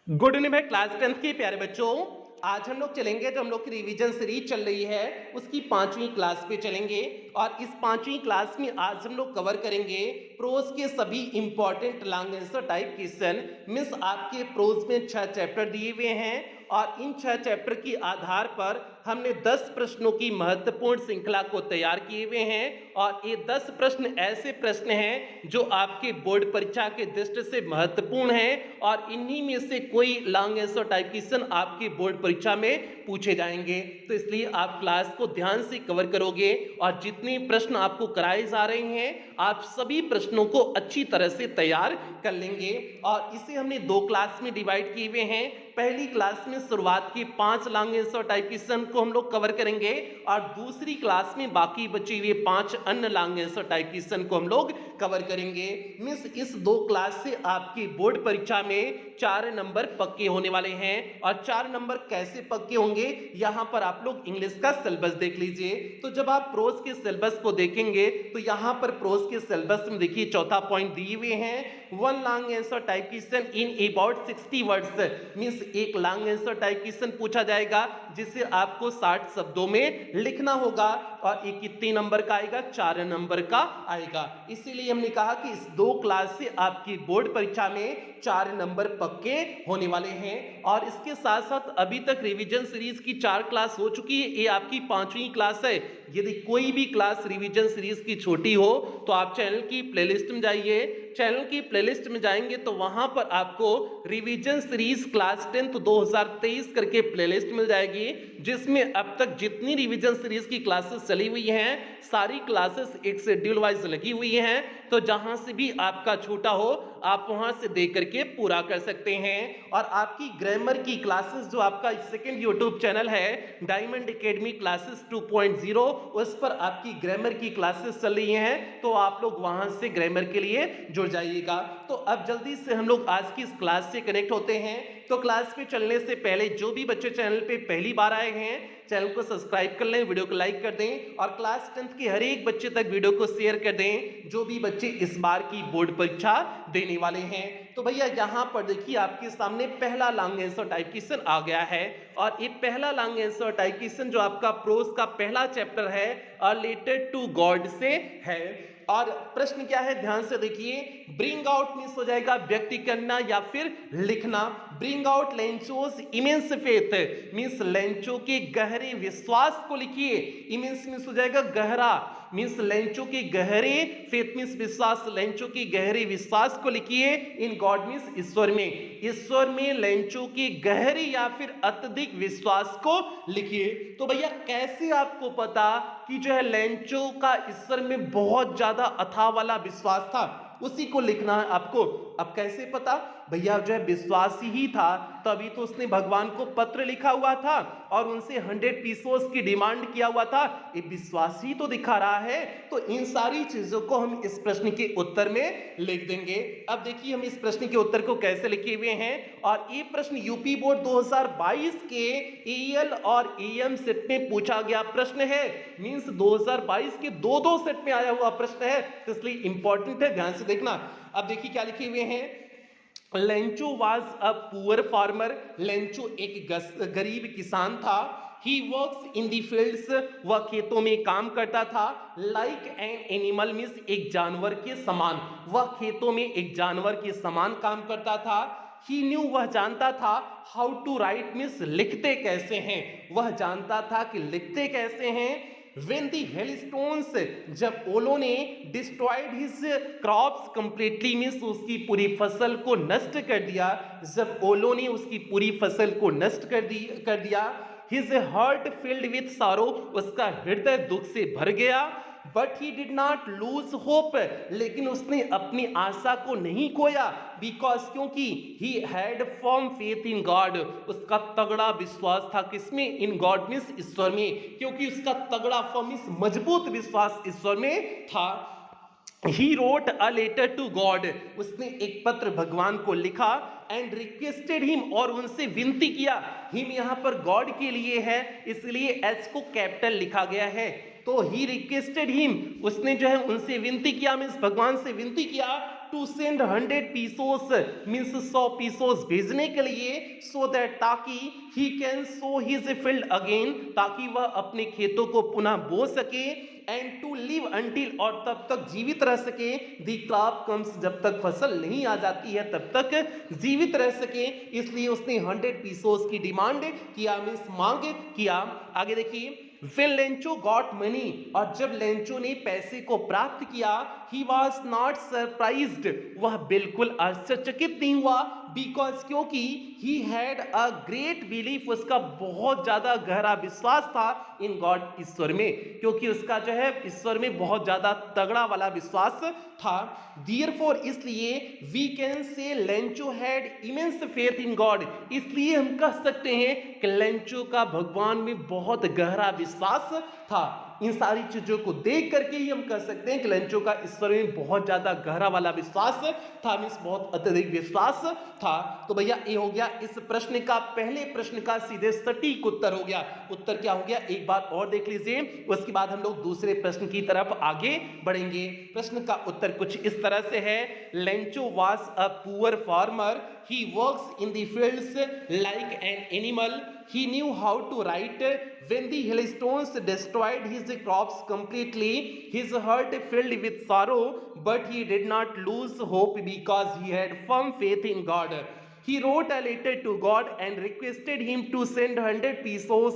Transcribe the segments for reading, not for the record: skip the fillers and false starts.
Good evening भाई class 10th के प्यारे बच्चों। आज हम लोग चलेंगे जो हम लोग की रिवीजन सीरीज चल रही है उसकी 5वीं क्लास पे चलेंगे और इस 5वीं क्लास में आज हम लोग कवर करेंगे प्रोज के सभी important long answer type question. Miss आपके प्रोज में 6 चैप्टर दिए हुए हैं और इन 6 चैप्टर के आधार पर हमने 10 प्रश्नों की महत्वपूर्ण श्रृंखला को तैयार किए हुए हैं और ये 10 प्रश्न ऐसे प्रश्न हैं जो आपके बोर्ड परीक्षा के दृष्टि से महत्वपूर्ण हैं और इन्हीं में से कोई लॉन्ग आंसर टाइप क्वेश्चन आपके बोर्ड परीक्षा में पूछे जाएंगे। तो इसलिए आप क्लास को ध्यान से कवर करोगे और जितने प्रश्न आपको कराए जा रहे हैं आप सभी प्रश्नों को अच्छी तरह से तैयार कर लेंगे। और इसे हमने 2 क्लास में डिवाइड किए हुए हैं। पहली क्लास में शुरुआत के 5 लॉन्ग आंसर टाइप क्वेश्चन को हम लोग कवर करेंगे और दूसरी क्लास में बाकी बचे हुए 5 अन्य लॉन्ग आंसर टाइप क्वेश्चन को हम लोग कवर करेंगे। मिस इस 2 क्लास से आपकी बोर्ड परीक्षा में 4 नंबर पक्के होने वाले हैं और 4 नंबर कैसे पक्के होंगे यहां पर आप लोग इंग्लिश का सिलेबस देख लीजिए। तो जब आप प्रोज के सिलेबस को देखेंगे तो यहां पर प्रोज के सिलेबस में देखिए चौथा पॉइंट दिए हुए हैं 1 long answer type question in about 60 words. Means एक लॉन्ग आंसर टाइप क्वेश्चन पूछा जाएगा जिसे आपको 60 शब्दों में लिखना होगा और ये कितने नंबर का आएगा, 4 नंबर का आएगा। इसीलिए हमने कहा कि इस 2 क्लास से आपकी बोर्ड परीक्षा में 4 नंबर पक्के होने वाले हैं। और इसके साथ साथ अभी तक रिवीजन सीरीज की 4 क्लास हो चुकी है, ये आपकी 5वीं क्लास है। यदि कोई भी क्लास रिवीजन सीरीज की छोटी हो तो आप चैनल की प्लेलिस्ट में जाइए। चैनल की प्लेलिस्ट में जाएंगे तो वहां पर आपको रिवीजन सीरीज क्लास 10 2023 करके प्लेलिस्ट मिल जाएगी जिसमें अब तक जितनी रिवीजन सीरीज की क्लासेस चली हुई हैं सारी क्लासेस एक शेड्यूल वाइज लगी हुई हैं। तो जहां से भी आपका छूटा हो आप वहां से देख करके पूरा कर सकते हैं। और आपकी ग्रामर की क्लासेस जो आपका सेकंड यूट्यूब चैनल है डायमंड एकेडमी क्लासेस 2.0 उस पर आपकी ग्रामर की क्लासेस चल रही हैं तो आप लोग वहां से ग्रामर के लिए जुड़ जाइएगा। तो अब जल्दी से हम लोग आज की इस क्लास से कनेक्ट होते हैं। तो क्लास पे चलने से पहले जो भी बच्चे चैनल पे पहली बार आए हैं चैनल को सब्सक्राइब कर लें, वीडियो को लाइक कर दें और क्लास 10th के हर एक बच्चे तक वीडियो को शेयर कर दें जो भी बच्चे इस बार की बोर्ड परीक्षा देने वाले हैं। तो भैया यहां पर देखिए आपके सामने पहला लॉन्ग आंसर टाइप क्वेश्चन आ गया है और ये पहला लॉन्ग आंसर टाइप क्वेश्चन जो आपका प्रोज का पहला चैप्टर है रिलेटेड टू गॉड से है। और प्रश्न क्या है ध्यान से देखिए, ब्रिंग आउट मींस हो जाएगा व्यक्ति करना या फिर लिखना। Bring out Lencho's immense faith means Lencho के गहरे विश्वास को लिखिए। इमेंस मींस हो जाएगा गहरा, मींस लेंचो के गहरे, फेथ मींस विश्वास, लेंचो के गहरे विश्वास को लिखिए। इन गॉड मींस ईश्वर में, ईश्वर में लेंचो के गहरे या फिर अत्यधिक विश्वास को लिखिए। तो भैया कैसे आपको पता कि जो है लेंचो का ईश्वर में बहुत ज्यादा अथाह वाला विश्वास था, उसी को लिखना है आपको। अब कैसे पता, भैया जो है विश्वासी ही था तभी तो उसने भगवान को पत्र लिखा हुआ था और उनसे 100 पीसोस की डिमांड किया हुआ था, ये विश्वासी तो दिखा रहा है। तो इन सारी चीजों को हम इस प्रश्न के उत्तर में लिख देंगे। अब देखिए हम इस प्रश्न के उत्तर को कैसे लिखे हुए हैं और ये प्रश्न यूपी बोर्ड 2022 के एएल और एएम सेट में पूछा गया प्रश्न है। मींस 2022 के दो सेट में आया हुआ प्रश्न है तो इसलिए इंपॉर्टेंट है, ध्यान से देखना। अब देखिए क्या लिखे हुए हैं, Lencho was a poor farmer. Lencho एक गरीब किसान था। He works in the fields, वह खेतों में काम करता था। लाइक एन एनिमल मींस एक जानवर के समान, वह खेतों में एक जानवर के समान काम करता था। ही न्यू वह जानता था, हाउ टू राइट मींस लिखते कैसे हैं, वह जानता था कि लिखते कैसे हैं। When the hailstones, जब ओलों ने destroyed his crops completely means उसकी पूरी फसल को नष्ट कर दिया, जब ओलों ने उसकी पूरी फसल को नष्ट कर दिया। हिज हार्ट फिल्ड विथ सारो, उसका हृदय दुख से भर गया। But he did not lose hope, लेकिन उसने अपनी आशा को नहीं खोया। बिकॉज क्योंकि he had firm faith in God, उसका तगड़ा विश्वास था किसमें, इन गॉड मींस ईश्वर में, क्योंकि उसका तगड़ा फर्म मींस मजबूत विश्वास ईश्वर में था। He wrote a letter to God, उसने एक पत्र भगवान को लिखा। एंड रिक्वेस्टेड हिम, और उनसे विनती किया। हिम यहां पर गॉड के लिए है इसलिए एच को कैपिटल लिखा गया है। तो ही रिक्वेस्टेड हिम, उसने जो है उनसे विनती किया, मींस भगवान से विनती किया to send 100 pesos means 100 pesos भेजने के लिए, सो दैट ताकि he can sow his field again, ताकि वह अपने खेतों को पुनः बो सके, एंड टू लिव अंटिल और तब तक जीवित रह सके, दी क्रॉप कम्स जब तक फसल नहीं आ जाती है तब तक जीवित रह सके, इसलिए उसने 100 पीसोस की डिमांड किया, मीन्स मांग किया। आगे देखिए, When लेंचो गॉट मनी, और जब लेंचो ने पैसे को प्राप्त किया, he was not surprised, वह बिल्कुल आश्चर्यचकित नहीं हुआ, बिकॉज क्योंकि he had a great belief, उसका बहुत ज्यादा गहरा विश्वास था इन गॉड, ईश्वर में, क्योंकि उसका जो है ईश्वर में बहुत ज्यादा तगड़ा वाला विश्वास था। Therefore, इसलिए we can say Lencho had immense faith in God, इसलिए हम कह सकते हैं कि लेंचो का भगवान में बहुत गहरा विश्वास था। इन सारी चीजों को देख करके ही हम कह सकते हैं कि लेंचो का ईश्वर में बहुत ज्यादा गहरा वाला विश्वास था, मीन्स बहुत अत्यधिक विश्वास था। तो भैया ये हो गया इस प्रश्न का, पहले प्रश्न का सीधे सटीक उत्तर हो गया। उत्तर क्या हो गया एक बार और देख लीजिए, उसके बाद हम लोग दूसरे प्रश्न की तरफ आगे बढ़ेंगे। प्रश्न का उत्तर कुछ इस तरह से है, Lencho was a poor farmer, he works in the fields like an animal, he knew how to write, when the hailstones destroyed his crops completely, his heart filled with sorrow, but he did not lose hope because he had firm faith in God. He wrote a letter to God and requested him to send 100 pesos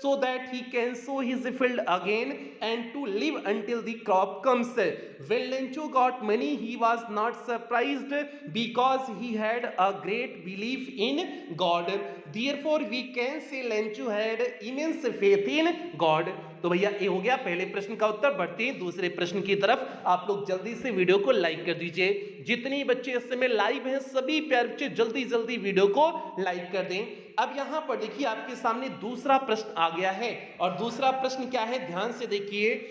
so that he can sow his field again and to live until the crop comes. When Lencho got money, he was not surprised because he had a great belief in God. Therefore, we can say Lencho had immense faith in God. तो भैया ये हो गया पहले प्रश्न का उत्तर। बढ़ते हैं दूसरे प्रश्न की तरफ। आप लोग जल्दी से वीडियो को लाइक कर दीजिए। जितने बच्चे इस समय लाइव हैं सभी प्यारे बच्चे जल्दी जल्दी वीडियो को लाइक कर दें। अब यहां पर देखिए आपके सामने दूसरा प्रश्न आ गया है, और दूसरा प्रश्न क्या है ध्यान से देखिए।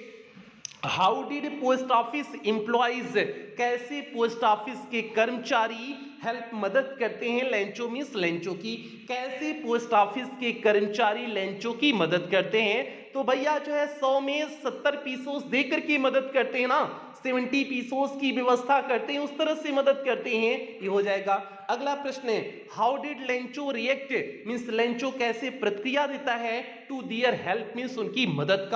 How did post office employees, कैसे पोस्ट ऑफिस के कर्मचारी हेल्प मदद करते हैं लेंचो मीन्स लेंचो की, कैसे पोस्ट ऑफिस के कर्मचारी लेंचो की मदद करते हैं। तो भैया जो है 100 में 70 पीसोस देकर के मदद करते हैं ना, 70 पीसोस की व्यवस्था करते हैं, उस तरह से मदद करते हैं, ये हो जाएगा। अगला प्रश्न है, how did Lencho react, means Lencho कैसे प्रतिक्रिया देता है टू दियर हेल्प, मीन्स उनकी मदद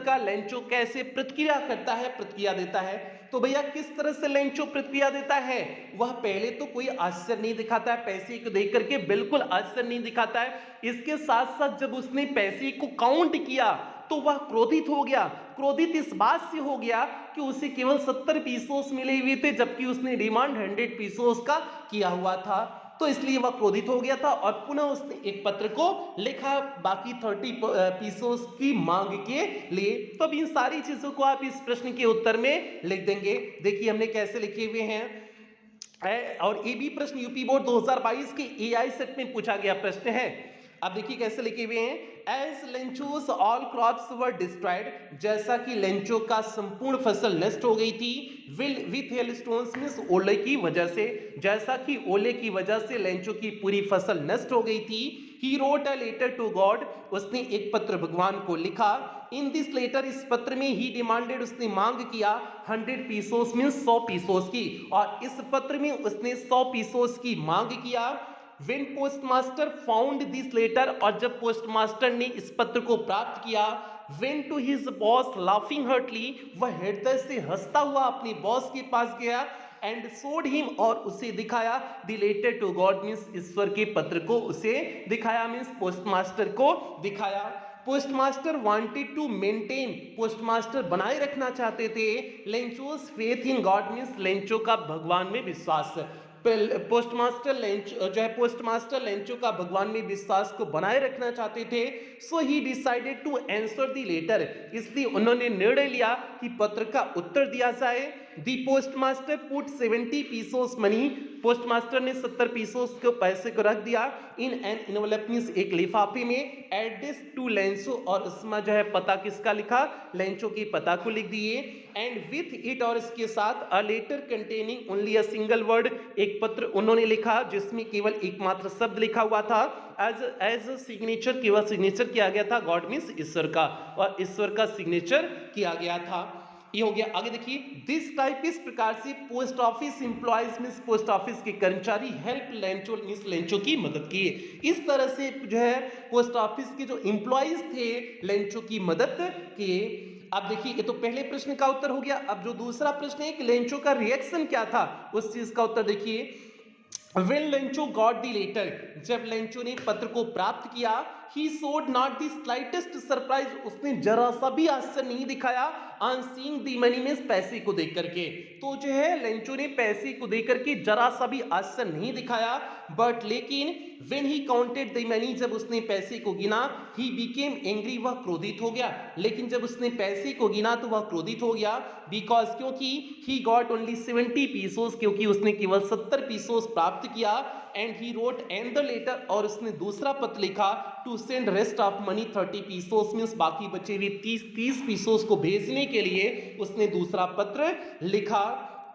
का लेंचो कैसे प्रतिक्रिया करता है, प्रतिक्रिया देता है। तो भैया किस तरह से लेंचो प्रतिक्रिया देता है, वह पहले तो कोई आश्चर्य नहीं दिखाता है, पैसे को देख करके बिल्कुल आश्चर्य नहीं दिखाता है। इसके साथ साथ जब उसने पैसे को काउंट किया तो वह क्रोधित हो गया। क्रोधित इस बात से हो गया कि उसे केवल 70 पीसोस मिले हुए थे, जबकि उसने डिमांड 100 पीसोस का किया हुआ था, तो इसलिए वह क्रोधित हो गया था और पुनः उसने एक पत्र को लिखा बाकी 30 पीसोस की मांग के लिए। तो अब इन सारी चीजों को आप इस प्रश्न के उत्तर में लिख देंगे। देखिए हमने कैसे लिखे हुए हैं, और ये भी प्रश्न यूपी बोर्ड 2022 के एआई सेट में पूछा गया प्रश्न है। अब देखिए कैसे लिखे हुए हैं, as Lencho's all crops were destroyed, जैसा कि लेंचो का संपूर्ण फसल नष्ट हो गई थी, विथ हेलस्टोन्स मींस ओले की वजह से, जैसा कि ओले की वजह से लेंचो की पूरी फसल नष्ट हो गई थी। He wrote a letter to God, उसने एक पत्र भगवान को लिखा। इन दिस लेटर, इस पत्र में ही डिमांडेड, उसने मांग किया 100 पीसोस मींस 100 पीसोस की, और इस पत्र में उसने 100 पीसोस की मांग किया। When postmaster found this letter, और जब पोस्टमास्टर ने इस पत्र को प्राप्त किया, went to his boss laughing heartily, वह हृदय से हंसता हुआ अपने बॉस के पास गया, and showed him, और उसे दिखाया, the letter to God means ईश्वर के पत्र को उसे दिखाया, मीन्स पोस्टमास्टर को दिखाया। Postmaster wanted to maintain, postmaster बनाए रखना चाहते थे Lencho's faith in God means Lencho का भगवान में विश्वास। पोस्टमास्टर लेंचो का भगवान में विश्वास को बनाए रखना चाहते थे। So he decided to answer the letter, इसलिए उन्होंने निर्णय लिया कि पत्र का उत्तर दिया जाए। The postmaster put 70 pesos money, postmaster ने 70 पीसोस के पैसे को रख दिया इन एन एनवेलप मींस एक लिफाफे में, एड्रेस टू लेंचो, और उसमें जो है पता किसका लिखा, लेंचो की पता को लिख दिए। एंड विथ इट, और इसके साथ a letter containing only a single word, एक पत्र उन्होंने लिखा जिसमें केवल एकमात्र शब्द लिखा हुआ था। एज सिग्नेचर, केवल सिग्नेचर किया गया था, गॉड मीन्स ईश्वर का, और ईश्वर का सिग्नेचर किया गया था। ये हो गया। आगे देखिए, दिस टाइप इस प्रकार से post office employees means post office के कर्मचारी हेल्प लेंचो मींस लेंचो की मदद किए। इस तरह से जो है पोस्ट ऑफिस के जो एम्प्लॉयज थे लेंचो की मदद किए। अब देखिए, ये तो पहले प्रश्न का उत्तर हो गया। अब जो दूसरा प्रश्न है कि लेंचो का रिएक्शन क्या था, उस चीज का उत्तर देखिए। When Lencho got the letter, जब लेंचो ने पत्र को प्राप्त किया, he showed not the slightest surprise, उसने जरा सा भी आश्चर्य नहीं दिखाया on seeing the money में पैसे को देख करके। तो जो है लेंचो ने पैसे को देख करके जरा सा भी आश्चर्य नहीं दिखाया, बट लेकिन when he counted the money, जब उसने पैसे को गिना, he became angry, वह क्रोधित हो गया। लेकिन जब उसने पैसे को गिना तो वह क्रोधित हो गया, because क्योंकि he got only 70 pesos, क्योंकि उसने केवल 70 pesos प्राप्त किया। And he wrote and the letter, और उसने दूसरा पत्र लिखा to send rest of money 30 pesos means बाकी बचे हुए 30 पीसोस को भेजने के लिए उसने दूसरा पत्र लिखा।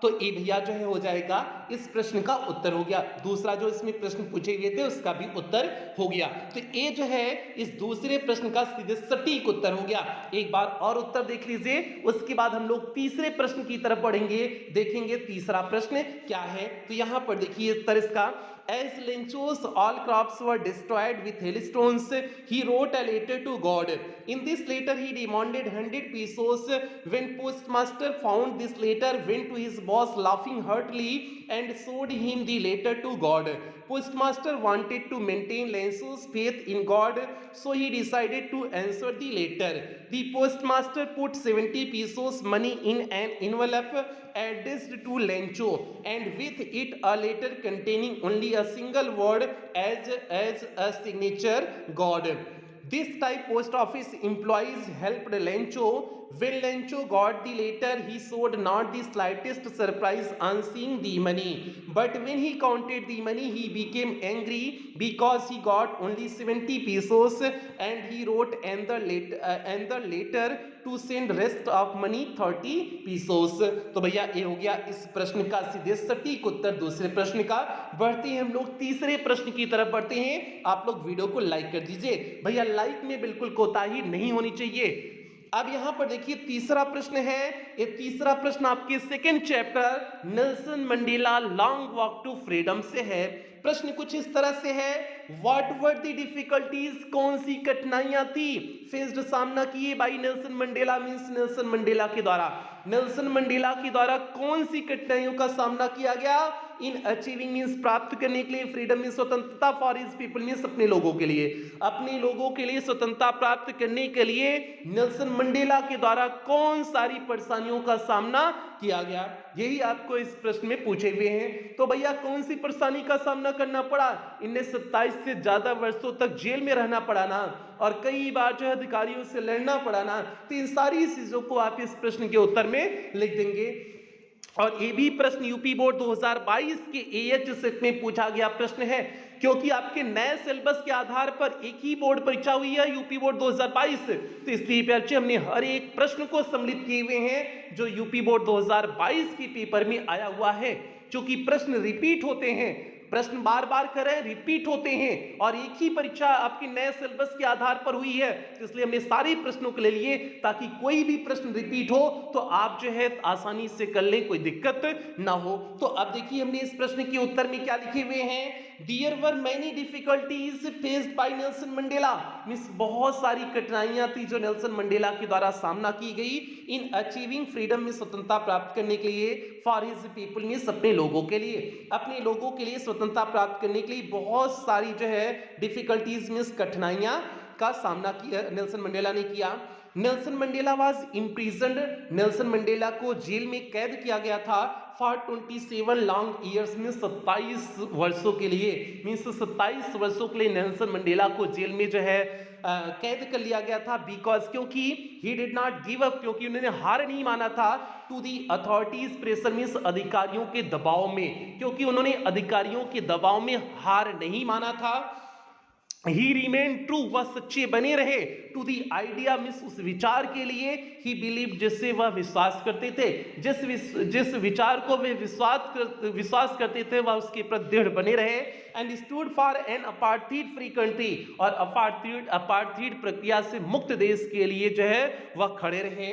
तो ये भैया जो है हो जाएगा इस प्रश्न का उत्तर हो गया। दूसरा जो इसमें प्रश्न पूछे हुए थे उसका भी उत्तर हो गया। तो ये जो है इस दूसरे प्रश्न का सीधे सटीक उत्तर हो गया। एक बार और उत्तर देख लीजिए, उसके बाद हम लोग तीसरे प्रश्न की तरफ बढ़ेंगे, देखेंगे तीसरा प्रश्न क्या है। तो यहां पर देखिए उत्तर इसका, as Lencho's all crops were destroyed with hailstones, he wrote a letter to God. In this letter he demanded 100 pesos. When postmaster found this letter, went to his boss laughing heartily and showed him the letter to God. Postmaster wanted to maintain Lencho's faith in God, so he decided to answer the letter. The postmaster put 70 pesos money in an envelope addressed to Lencho, and with it a letter containing only a single word as a signature, God. This type post office employees helped Lencho. When Lencho got the letter, he showed not the slightest surprise on seeing the money. But when he counted the money, he became angry because he got only 70 pesos, and he wrote and the letter to send rest of money 30 pesos. तो भैया ये हो गया इस प्रश्न का सीधे सटीक उत्तर दूसरे प्रश्न का। बढ़ते हैं हम लोग तीसरे प्रश्न की तरफ बढ़ते हैं। आप लोग वीडियो को लाइक कर दीजिए भैया, लाइक में बिल्कुल कोताही नहीं होनी चाहिए। अब यहां पर देखिए तीसरा प्रश्न है। ये तीसरा प्रश्न आपके second chapter Nelson Mandela long walk to freedom से है। प्रश्न कुछ इस तरह से है, व्हाट वर द डिफिकल्टीज, कौन सी कठिनाइयां थी फेस्ड सामना किए by Nelson Mandela means Nelson Mandela के द्वारा। नेल्सन मंडेला के द्वारा कौन सी कठिनाइयों का सामना किया गया इन अचीविंग मींस प्राप्त करने के लिए, फ्रीडम मींस स्वतंत्रता, फॉर हिज पीपल मींस अपने लोगों के लिए, अपने लोगों के लिए स्वतंत्रता प्राप्त करने के लिए नेल्सन मंडेला के द्वारा कौन सारी परेशानियों का सामना किया गया, यही आपको इस प्रश्न में पूछे हुए हैं। तो भैया कौन सी परेशानी का सामना करना पड़ा, इन्हें 27 से ज्यादा वर्षों तक जेल में रहना पड़ा ना, और कई बार जो है अधिकारियों से लड़ना पड़ा ना, तो इन सारी चीजों को आप इस प्रश्न के उत्तर में लिख देंगे। और ये भी प्रश्न यूपी बोर्ड 2022 के एएच सेट में पूछा गया प्रश्न है, क्योंकि आपके नए सिलेबस के आधार पर एक ही बोर्ड परीक्षा हुई है यूपी बोर्ड 2022, तो इसलिए बच्चे हमने हर एक प्रश्न को सम्मिलित किए हुए हैं जो यूपी बोर्ड 2022 के पेपर में आया हुआ है। चूंकि प्रश्न रिपीट होते हैं, प्रश्न बार बार करें रिपीट होते हैं, और एक ही परीक्षा आपके नए सिलेबस के आधार पर हुई है, तो इसलिए हमने सारे प्रश्नों को ले लिए ताकि कोई भी प्रश्न रिपीट हो तो आप जो है आसानी से कर लें, कोई दिक्कत ना हो। तो अब देखिए हमने इस प्रश्न के उत्तर में क्या लिखे हुए हैं, There were many difficulties faced by Nelson Mandela, means बहुत सारी कठिनाइयां थी जो नेल्सन मंडेला के द्वारा सामना की गई इन अचीविंग फ्रीडम में स्वतंत्रता प्राप्त करने के लिए, फॉर हिज पीपल मींस अपने लोगों के लिए, अपने लोगों के लिए स्वतंत्रता प्राप्त करने के लिए बहुत सारी जो है डिफिकल्टीज मींस कठिनाइयां का सामना किया नेल्सन मंडेला ने किया। Nelson Mandela was imprisoned, Nelson Mandela को जेल में कैद किया गया था फॉर 27 लॉन्ग ईयर्स में 27 वर्षों के लिए, मीन्स 27 वर्षों के लिए नेल्सन मंडेला को जेल में जो है कैद कर लिया गया था। बिकॉज क्योंकि he did not give up, क्योंकि उन्होंने हार नहीं माना था to the authorities pressure means अधिकारियों के दबाव में, क्योंकि उन्होंने अधिकारियों के दबाव में हार नहीं माना था। ही रिमेन ट्रू, वह सच्चे बने रहे टू दी आइडिया मीन्स उस विचार के लिए, ही बिलीव जिससे वह विश्वास करते थे, जिस विचार को वे विश्वास करते थे वह उसके प्रति दृढ़ बने रहे। And stood for an apartheid free country, और अपार्थीड प्रक्रिया से मुक्त देश के लिए जो है वह खड़े रहे।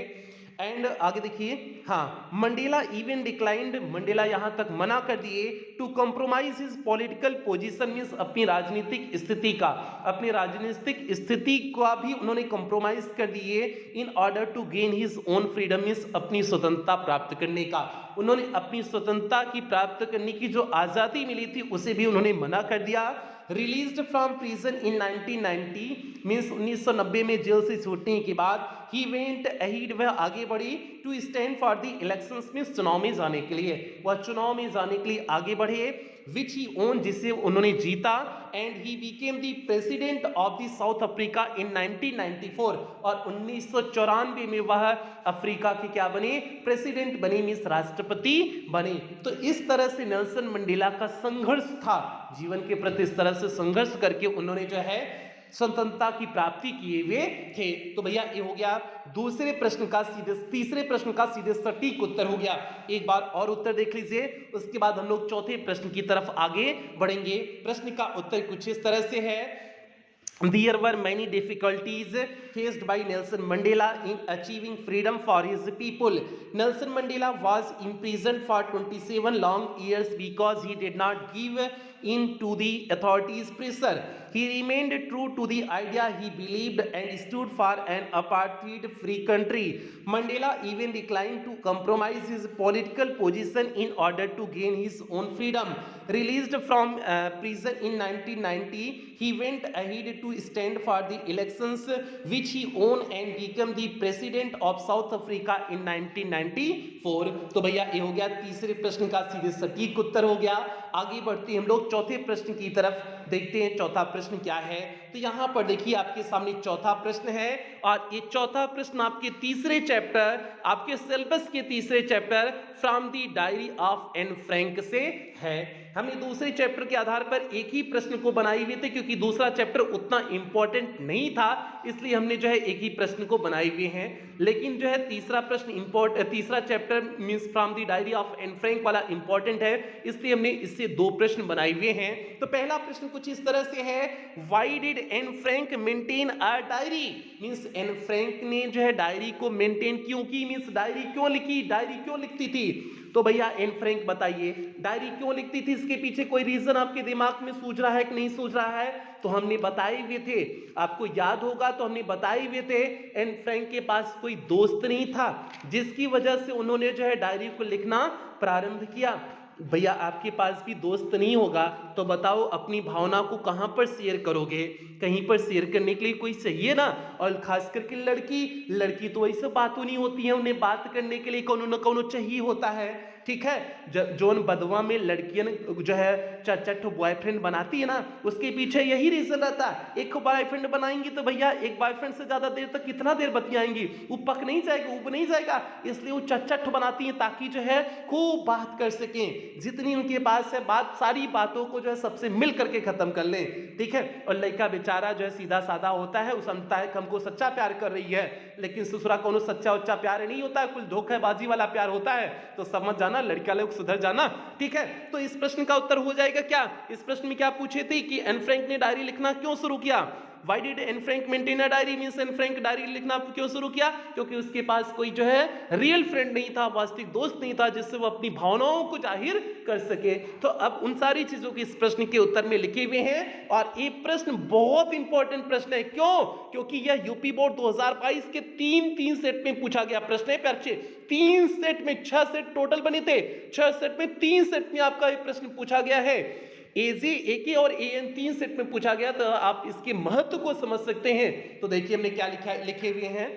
एंड आगे देखिए, हाँ, मंडेला इवन डिक्लाइंड, मंडेला यहां तक मना कर दिए, to compromise his political position, means अपनी राजनीतिक स्थिति का, अपनी राजनीतिक स्थिति का भी उन्होंने कॉम्प्रोमाइज कर दिए in order to gain his own freedom, means अपनी स्वतंत्रता प्राप्त करने का, उन्होंने अपनी स्वतंत्रता की प्राप्त करने की जो आजादी मिली थी उसे भी उन्होंने मना कर दिया। Released from prison in 1990, means 1990 में जेल से छूटने के बाद ही वेंट अहेड, वह आगे बढ़ी, to stand for the elections, means चुनाव में जाने के लिए, वह चुनाव में जाने के लिए आगे बढ़े, विच ही ओन, जिसे उन्होंने जीता, and he became the president of the south Africa in 1994, और 1994 में वह अफ्रीका के क्या बने, प्रेसिडेंट बने, मींस राष्ट्रपति बने। तो इस तरह से नेल्सन मंडेला का संघर्ष था, जीवन के प्रति इस तरह से संघर्ष करके उन्होंने जो है स्वतंत्रता की प्राप्ति किए हुए थे। तो भैया ये हो गया दूसरे प्रश्न का सीधे, तीसरे प्रश्न का सीधे सटीक उत्तर हो गया। एक बार और उत्तर देख लीजिए, उसके बाद हम लोग चौथे प्रश्न की तरफ आगे बढ़ेंगे। प्रश्न का उत्तर कुछ इस तरह से है, There were many difficulties faced by Nelson Mandela in achieving freedom for his people. Nelson Mandela was imprisoned for 27 long years because he did not give in to the authorities' pressure. He remained true to the idea he believed and stood for an apartheid-free country. Mandela even declined to compromise his political position in order to gain his own freedom. Released from prison in 1990, he went ahead to stand for the elections which he won and became the president of South Africa in 1994. तो भैया ये हो गया तीसरे प्रश्न का सीधे सटीक उत्तर हो गया। आगे बढ़ते हम लोग चौथे प्रश्न की तरफ, देखते हैं चौथा प्रश्न क्या है। तो यहाँ पर देखिए आपके सामने चौथा प्रश्न है, और ये चौथा प्रश्न आपके तीसरे चैप्टर, आपके सिलेबस के तीसरे chapter from the diary of Anne Frank से है। हमने दूसरे चैप्टर के आधार पर एक ही प्रश्न को बनाए हुए थे, क्योंकि दूसरा चैप्टर उतना इंपॉर्टेंट नहीं था, इसलिए हमने जो है एक ही प्रश्न को बनाए हुए हैं। लेकिन जो है तीसरा प्रश्न तीसरा chapter means from the diary of Anne Frank वाला इंपॉर्टेंट है, इसलिए हमने इससे दो प्रश्न बनाए हुए हैं। तो पहला प्रश्न कुछ इस तरह से है, why did Anne Frank maintain a diary, means Anne Frank ने जो है डायरी को मेंटेन क्यों की, मींस डायरी क्यों लिखी, डायरी क्यों लिखती थी। तो भैया एन फ्रैंक बताइए डायरी क्यों लिखती थी, इसके पीछे कोई रीजन आपके दिमाग में सूझ रहा है कि नहीं सूझ रहा है। तो हमने बताए हुए थे, आपको याद होगा, तो हमने बताए हुए थे एन फ्रैंक के पास कोई दोस्त नहीं था, जिसकी वजह से उन्होंने जो है डायरी को लिखना प्रारंभ किया। भैया आपके पास भी दोस्त नहीं होगा तो बताओ अपनी भावना को कहाँ पर शेयर करोगे, कहीं पर शेयर करने के लिए कोई चाहिए ना। और खास करके लड़की तो ऐसे बातों नहीं होती है, उन्हें बात करने के लिए कोनो न कोनो चाहिए होता है, ठीक है। जोन बदवा में लड़कियां जो है चट बॉयफ्रेंड बनाती है ना, उसके पीछे यही रीजन रहता है। एक बॉयफ्रेंड बनाएंगी तो भैया एक बॉयफ्रेंड से ज्यादा देर तक कितना देर बतियाएंगी, वो पक नहीं जाएगा, उब नहीं जाएगा, इसलिए वो चट बनाती है ताकि जो है खूब बात कर सकें, जितनी उनके पास है बात, सारी बातों को जो है सबसे मिल करके खत्म कर लें, ठीक है। और लड़का बेचारा जो है सीधा साधा होता है, वो समझता है कि हमको सच्चा प्यार कर रही है, लेकिन ससुरा कोनो सच्चा उच्चा प्यार नहीं होता है, कुछ धोखेबाजी वाला प्यार होता है। तो समझ जाना, लड़का लोग सुधर जाना, ठीक है। तो इस प्रश्न का उत्तर हो जाएगा क्या, इस प्रश्न में क्या पूछे थे कि एन फ्रैंक ने डायरी लिखना क्यों शुरू किया। Why did Anne Frank maintain a diary, means Anne Frank diary लिखना क्यों शुरू किया, क्योंकि उसके पास कोई जो है रियल फ्रेंड नहीं था, वास्तविक दोस्त नहीं था, जिससे वो अपनी भावनाओं को जाहिर कर सके। तो अब उन सारी चीजों के इस प्रश्न के उत्तर में लिखे हुए हैं, और ये प्रश्न बहुत इंपॉर्टेंट प्रश्न है। क्यों, क्योंकि यह यूपी बोर्ड 2022 के तीन सेट में पूछा गया प्रश्न है। प्यारे 3 सेट में 6 सेट टोटल बने थे, 6 सेट में 3 सेट में आपका ये प्रश्न पूछा गया है। एजे, एके और एएन 3 सेट में पूछा गया, तो आप इसके महत्व को समझ सकते हैं। तो देखिए हमने क्या लिखे हुए हैं,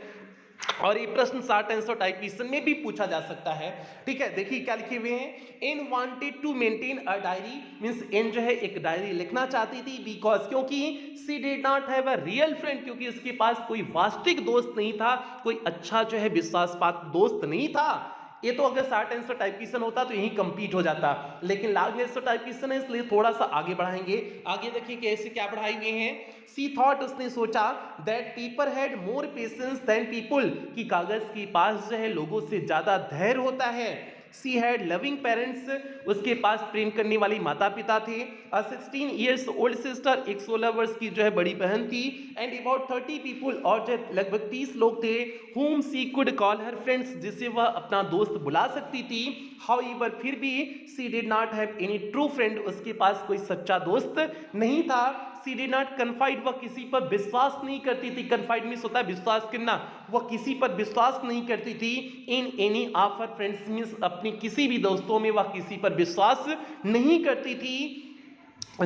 और ये प्रश्न शॉर्ट आंसर टाइपिशन में भी पूछा जा सकता है, ठीक है। देखिए क्या लिखे हुए हैं, Anne wanted to maintain a diary, means Anne जो है एक डायरी लिखना चाहती थी, बिकॉज क्योंकि she did not have a real friend, क्योंकि इसके पास कोई वास्तविक दोस्त नहीं था, कोई अच्छा जो है विश्वासपात्र दोस्त नहीं था। ये तो अगर शॉर्ट आंसर टाइपिशन होता तो यही कंप्लीट हो जाता, लेकिन लॉन्ग आंसर टाइपिशन है, इसलिए थोड़ा सा आगे बढ़ाएंगे। आगे देखिए कैसे क्या बढ़ाए हुए हैं। सी थॉट, उसने सोचा, that people had more patience than people, कि कागज के पास जो है लोगों से ज्यादा धैर्य होता है। सी हैड लविंग पेरेंट्स, उसके पास प्रेम करने वाली माता पिता थे। 16 ईयर्स ओल्ड सिस्टर, एक 16 वर्ष की जो है बड़ी बहन थी। एंड अबाउट 30 पीपुल, और जो लगभग 30 लोग थे, whom she could call her friends, जिसे वह अपना दोस्त बुला सकती थी। However, फिर भी she did not have any true friend, उसके पास कोई सच्चा दोस्त नहीं था। She did not confide, वह किसी पर विश्वास नहीं करती थी। confide मीन्स होता है विश्वास करना, वह किसी पर विश्वास नहीं करती थी। in any of her friends means अपनी किसी भी दोस्तों में वह किसी पर विश्वास नहीं करती थी।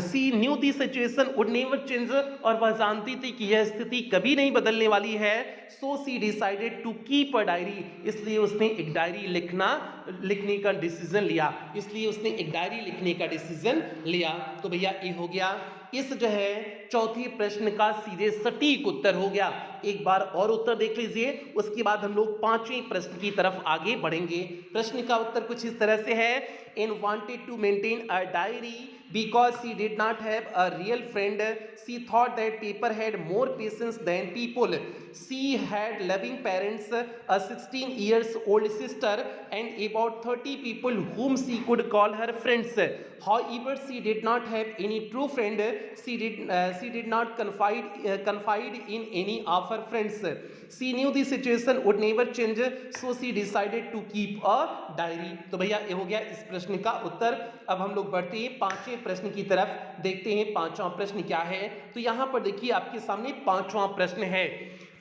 She knew the situation would never change, और वह जानती थी कि यह स्थिति कभी नहीं बदलने वाली है। So she decided to keep a diary, इसलिए उसने एक डायरी लिखने का डिसीजन लिया। इसलिए उसने एक डायरी लिखने का डिसीजन लिया। तो भैया ये हो गया इस जो है चौथे प्रश्न का सीधे सटीक उत्तर हो गया। एक बार और उत्तर देख लीजिए, उसके बाद हम लोग पांचवें प्रश्न की तरफ आगे बढ़ेंगे। प्रश्न का उत्तर कुछ इस तरह से है, and wanted to maintain a diary because she did not have a real friend. She thought that paper had more patience than people. She had loving parents, a 16 years old sister, and about 30 people whom she could call her friends. However, she did not have any true friend. She did not confide in any of her friends. She knew the situation would never change, so she decided to keep a diary. तो भैया ये हो गया इस प्रश्न का उत्तर। अब हम लोग बढ़ते हैं पांचवें प्रश्न की तरफ, देखते हैं पांचवा प्रश्न क्या है। तो यहाँ पर देखिए आपके सामने पांचवा प्रश्न है।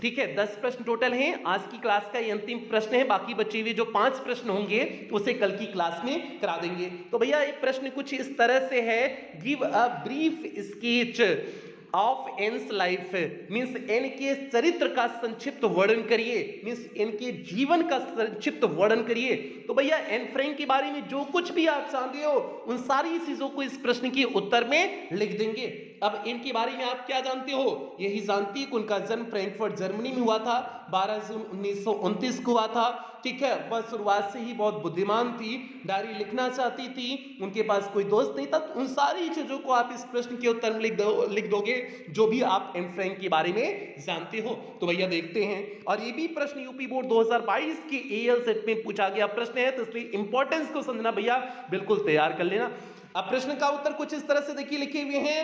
ठीक है, 10 प्रश्न टोटल हैं। आज की क्लास का ये अंतिम प्रश्न है, बाकी बचे हुए जो 5 प्रश्न होंगे उसे कल की क्लास में करा देंगे। तो भैया एक प्रश्न कुछ इस तरह से है, give a brief sketch of Anne's life, means Anne के चरित्र का संक्षिप्त वर्णन करिए, मीन्स एन के जीवन का संक्षिप्त वर्णन करिए। तो भैया एन फ्रैंक के बारे में जो कुछ भी आप जानते हो उन सारी चीजों को इस प्रश्न के उत्तर में लिख देंगे। अब इनके बारे में आप क्या जानते हो, यही जानती है कि उनका जन्म फ्रैंकफर्ट जर्मनी में हुआ था, 12 जून 1929 को हुआ था। ठीक है, वह शुरुआत से ही बहुत बुद्धिमान थी, डायरी लिखना चाहती थी, उनके पास कोई दोस्त नहीं था। उन सारी चीजों को आप इस प्रश्न के उत्तर में लिख दोगे जो भी आप एन फ्रैंक के बारे में जानते हो। तो भैया देखते हैं, और ये भी प्रश्न यूपी बोर्ड 2022 के एएल सेट में पूछा गया प्रश्न है, तो इसलिए इंपॉर्टेंस को समझना भैया बिल्कुल तैयार कर लेना। अब प्रश्न का उत्तर कुछ इस तरह से देखिए लिखे हुए हैं,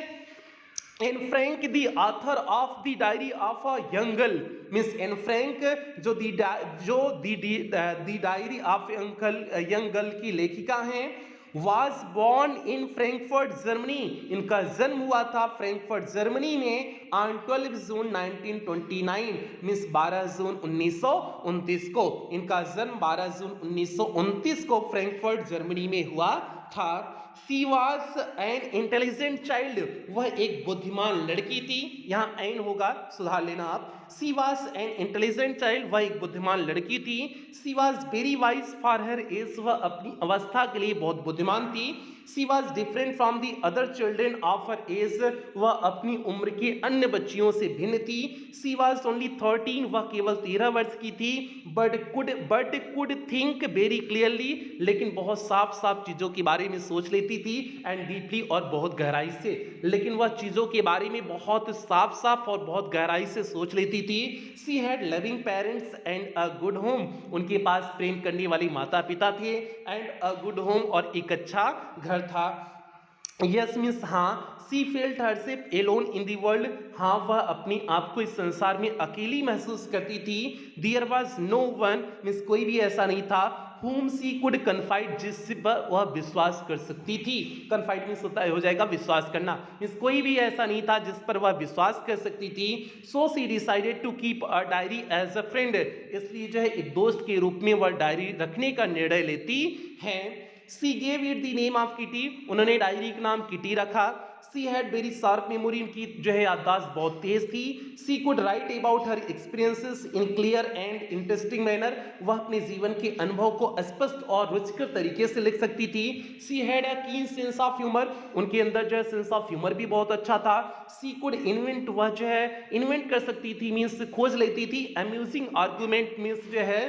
Anne Frank the author of the diary of a young girl, means Anne Frank जो the diary of young girl की लेखिका हैं, was born in Frankfurt Germany, इनका जन्म हुआ था फ्रैंकफर्ट जर्मनी में on 12 जून 1929, मीन्स 12 जून 1929 को, इनका जन्म 12 जून 1929 को फ्रैंकफर्ट जर्मनी में हुआ था। She was an intelligent child, वह एक बुद्धिमान लड़की थी, यहाँ एन होगा सुधार लेना आप। She was an intelligent child, वह एक बुद्धिमान लड़की थी। She was very wise for her age, वह अपनी अवस्था के लिए बहुत बुद्धिमान थी। She was different from the other children of her age, वह अपनी उम्र के अन्य बच्चियों से भिन्न थी। She was only 13, वह केवल 13 वर्ष की थी। But could think very clearly, लेकिन बहुत साफ साफ चीजों के बारे में सोच लेती थी। And deeply, और बहुत गहराई से, लेकिन वह चीजों के बारे में बहुत साफ साफ और बहुत गहराई से सोच लेती थी। She had loving parents and a good home, उनके पास प्रेम करने वाली माता पिता थे। And a good home, और एक अच्छा घर था। यस मीन्स हाँ, सी felt herself alone in the world, हाँ वह अपने आप को इस संसार में अकेली महसूस करती थी। There was no one, means कोई भी ऐसा नहीं था, whom she could confide, जिस पर वह विश्वास कर सकती थी। confide मीन्स होता है हो जाएगा विश्वास करना, मीन्स कोई भी ऐसा नहीं था जिस पर वह विश्वास कर सकती थी। so she decided to keep a diary as a friend, इसलिए जो है एक दोस्त के रूप में वह डायरी रखने का निर्णय लेती है। She gave it the name of Kitty, उन्होंने डायरी का नाम किटी रखा। She had very sharp memory, उनकी जो है याददाश्त बहुत तेज थी। She could write about her experiences in clear and interesting manner, वह अपने जीवन के अनुभव को स्पष्ट और रुचिकर तरीके से लिख सकती थी। She had a keen sense of humor, उनके अंदर जो है सेंस ऑफ ह्यूमर भी बहुत अच्छा था। She could invent, वह जो है इन्वेंट कर सकती थी, मीन्स खोज लेती थी। Amusing argument मीन्स जो है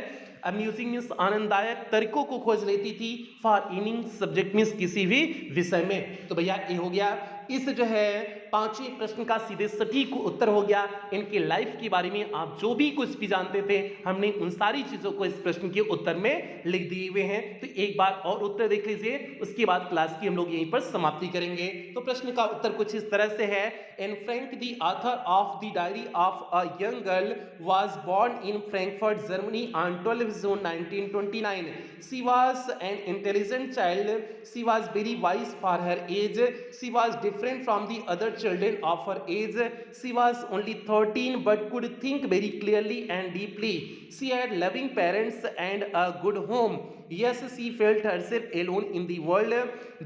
अम्यूजिंग मीन्स आनंददायक तरीकों को खोज लेती थी। फॉर एनी सब्जेक्ट मीन्स किसी भी विषय में। तो भैया ये हो गया इस जो है पांचवें प्रश्न का सीधे सटीक उत्तर हो गया। इनके लाइफ के बारे में आप जो भी कुछ भी जानते थे हमने उन सारी चीजों को इस प्रश्न के उत्तर में लिख दिए हुए हैं। तो एक बार और उत्तर देख लीजिए, उसके बाद क्लास की हम लोग यहीं पर समाप्ति करेंगे। तो प्रश्न का उत्तर कुछ इस तरह से है, Anne Frank the author of the diary of a young girl was born in Frankfurt Germany on 12 June 1929। She was an intelligent child, she was very wise for her age, she was different from the other children of her age, she was only 13 but could think very clearly and deeply, she had loving parents and a good home, yes she felt herself alone in the world,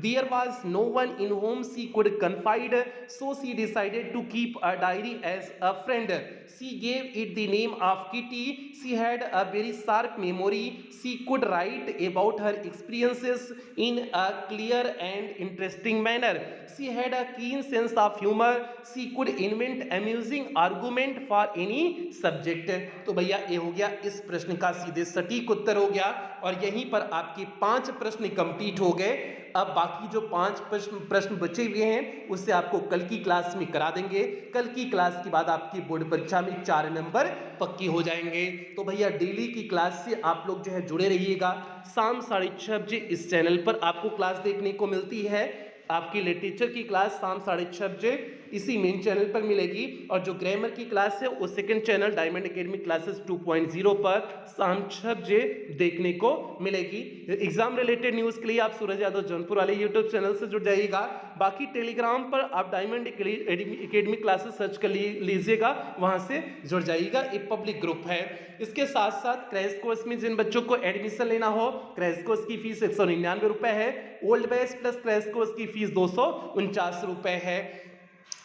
there was no one in whom she could confide, so she decided to keep a diary as a friend, she gave it the name of Kitty, she had a very sharp memory, she could write about her experiences in a clear and interesting manner, she had a keen sense of humor, she could invent amusing argument for any subject। तो भैया ये हो गया इस प्रश्न का सीधे सटीक उत्तर हो गया और यहीं पर आपके 5 प्रश्न कंप्लीट हो गए। अब बाकी जो 5 प्रश्न बचे हुए हैं उससे आपको कल की क्लास में करा देंगे। कल की क्लास के बाद आपकी बोर्ड परीक्षा में 4 नंबर पक्की हो जाएंगे। तो भैया डेली की क्लास से आप लोग जो है जुड़े रहिएगा। शाम 6:30 बजे इस चैनल पर आपको क्लास देखने को मिलती है। आपकी लिटरेचर की क्लास शाम 6:30 बजे इसी मेन चैनल पर मिलेगी और जो ग्रामर की क्लास है वो second channel diamond academy classes 2.0 पर शाम 6 बजे देखने को मिलेगी। एग्जाम रिलेटेड न्यूज़ के लिए आप सूरज यादव जौनपुर वाले यूट्यूब चैनल से जुड़ जाइएगा। बाकी टेलीग्राम पर आप डायमंड एकेडमी क्लासेस सर्च कर लीजिएगा, वहां से जुड़ जाइएगा। एक पब्लिक ग्रुप है। इसके साथ साथ क्रैश कोर्स में जिन बच्चों को एडमिशन लेना हो, क्रैश कोर्स की फीस 199 रुपए है। Old batch plus crash course की फीस 249 रुपए है।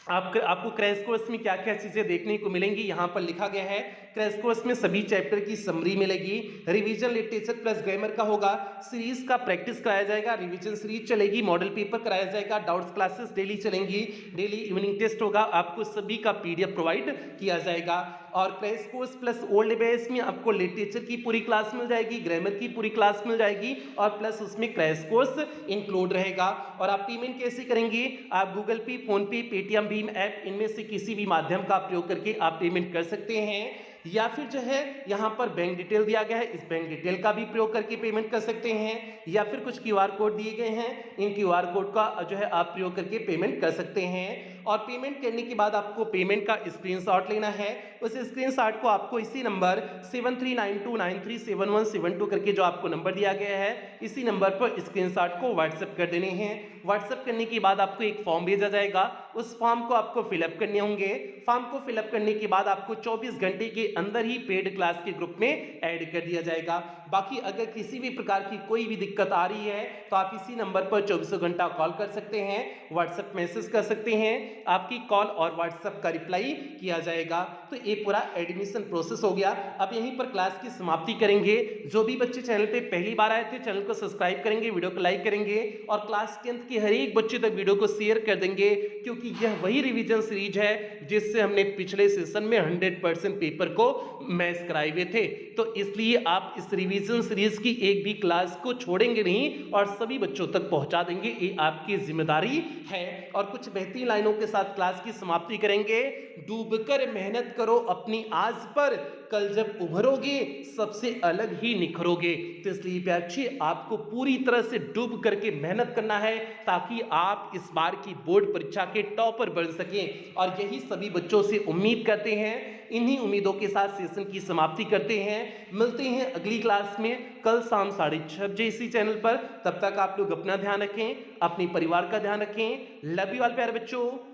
आपको क्रैश कोर्स में क्या क्या चीजें देखने को मिलेंगी यहाँ पर लिखा गया है। क्रैश कोर्स में सभी चैप्टर की समरी मिलेगी, रिवीजन लिटरेचर प्लस ग्रामर का होगा, सीरीज का प्रैक्टिस कराया जाएगा, रिवीजन सीरीज चलेगी, मॉडल पेपर कराया जाएगा, डाउट्स क्लासेस डेली चलेंगी, डेली इवनिंग टेस्ट होगा, आपको सभी का पीडीएफ प्रोवाइड किया जाएगा। और crash course plus old base में आपको लिटरेचर की पूरी क्लास मिल जाएगी, ग्रामर की पूरी क्लास मिल जाएगी और प्लस उसमें क्रैश कोर्स इंक्लूड रहेगा। और आप पेमेंट कैसे करेंगे? आप गूगल पे, फोन पे, पेटीएम, भीम ऐप इनमें से किसी भी माध्यम का प्रयोग करके आप पेमेंट कर सकते हैं, या फिर जो है यहाँ पर बैंक डिटेल दिया गया है, इस बैंक डिटेल का भी प्रयोग करके पेमेंट कर सकते हैं, या फिर कुछ क्यूआर कोड दिए गए हैं, इन क्यूआर कोड का जो है आप प्रयोग करके पेमेंट कर सकते हैं। और पेमेंट करने के बाद आपको पेमेंट का स्क्रीनशॉट लेना है। उस स्क्रीनशॉट को आपको इसी नंबर 7392937172 करके जो आपको नंबर दिया गया है, इसी नंबर पर स्क्रीनशॉट को व्हाट्सएप कर देने हैं। व्हाट्सएप करने के बाद आपको एक फॉर्म भेजा जाएगा, उस फॉर्म को आपको फिलअप करने होंगे। फॉर्म को फिलअप करने के बाद आपको 24 घंटे के अंदर ही पेड क्लास के ग्रुप में ऐड कर दिया जाएगा। बाकी अगर किसी भी प्रकार की कोई भी दिक्कत आ रही है तो आप इसी नंबर पर 24 घंटा कॉल कर सकते हैं, व्हाट्सएप मैसेज कर सकते हैं, आपकी कॉल और व्हाट्सएप का रिप्लाई किया जाएगा। तो ये पूरा एडमिशन प्रोसेस हो गया। अब यहीं पर क्लास की समाप्ति करेंगे। जो भी बच्चे चैनल पे पहली बार आए थे चैनल को सब्सक्राइब करेंगे, वीडियो को लाइक करेंगे और क्लास 10th के हर एक बच्चे तक वीडियो को शेयर कर देंगे, क्योंकि यह वही रिवीजन सीरीज है जिससे हमने पिछले सेशन में 100% पेपर को मैच कराए हुए थे। तो इसलिए आप इस रिवीजन सीरीज की एक भी क्लास को छोड़ेंगे नहीं और सभी बच्चों तक पहुंचा देंगे, ये आपकी जिम्मेदारी है। और कुछ बेहतरीन लाइनों के साथ क्लास की समाप्ति करेंगे। डूबकर मेहनत करो अपनी आज पर, कल जब उभरोगे सबसे अलग ही निखरोगे। तो इसलिए बच्चे आपको पूरी तरह से डूब करके मेहनत करना है ताकि आप इस बार की बोर्ड परीक्षा के टॉपर बन सकें, और यही सभी बच्चों से उम्मीद करते हैं। इन्हीं उम्मीदों के साथ सेशन की समाप्ति करते हैं। मिलते हैं अगली क्लास में कल शाम 6:30 बजे इसी चैनल पर। तब तक आप लोग अपना ध्यान रखें, अपने परिवार का ध्यान रखें। लव यू ऑल प्यारे बच्चों।